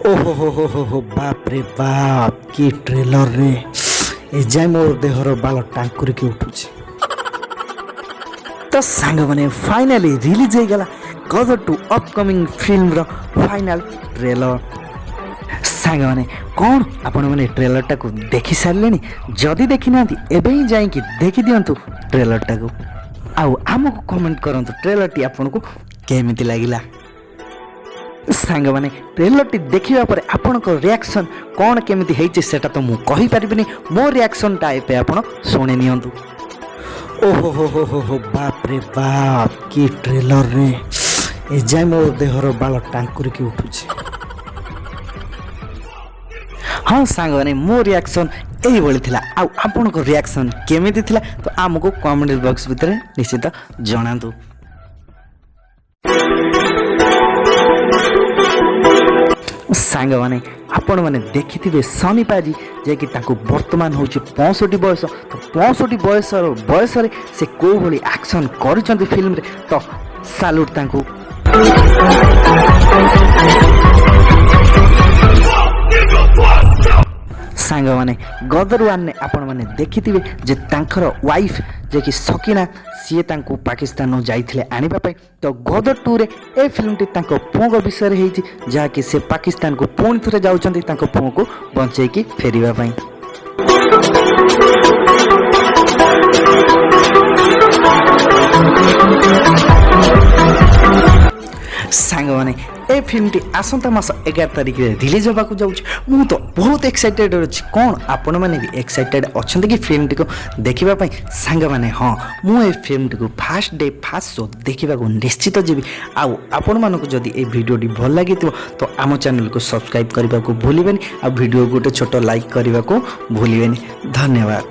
ओहो बाप रे बाप की ट्रेलर रे ए जाय मोर देहर बाल टांकुरी के उठुଛି तो सांग माने फाइनली रिलीज हो गला गदर टू अपकमिंग फिल्म रो फाइनल ट्रेलर सांग माने कौन आपण माने ट्रेलर टा को देखि सारलेनी जदी देखि नांती एबे ही जाई कि देखि दियंतु ट्रेलर टा को आउ हमको कमेंट करंतु ट्रेलर टी आपन को केमिति लागिला सांग माने ट्रेलर टी देखिबा पर आपन को रिएक्शन कोन केमिति हेछि सेटा तो मु कहि परिबिनी मो रिएक्शन टा एपे आपन सुने नियंतु ओहो बाप रे बाप की ट्रेलर रे ए जाय मोर देहर बाल टांकुरी के उठुଛି हाँ सांग माने मो रिएक्शन एही बोली थिला आ आपन को रिएक्शन केमिति थिला तो हमको कमेंट बॉक्स भीतर निश्चित जणांतु सांग माने आपण माने देखिथिबे सनी पाजी जे कि ताको वर्तमान होची 65 बयस तो 65 बयस रे से को भली एक्शन करचंती फिल्म रे तो सैल्यूट ताको सांग माने गदर वन ने आपण माने देखिथिबे जे तांकर वाइफ जे कि सकीना सी तांको पाकिस्तान जाइथिले आनिबा पई तो गदर 2 रे ए फिल्म टी तांको पोंग विषय रे हेछि जा कि से पाकिस्तान को पूर्ण थरे जाउचंती तांको पोंग को बंचै की फेरिबा पई सांग माने ए फिल्म टी आसंता मास 11 तारिख रे रिलीज होबा को जाउछ मु तो बहुत एक्साइटेड अछि कोन आपण माने भी एक्साइटेड अछंती कि फिल्म टी को देखिबा पई सांग माने हां मु ए फिल्म टी को फर्स्ट डे फर्स्ट शो देखिबा को निश्चित जेबी आ आपण मानको जदी ए वीडियो टी भल लागितो तो आम चैनल को सब्सक्राइब करबा को भूलिबेनी आ वीडियो गोटे छोटो लाइक करबा को भूलिबेनी धन्यवाद।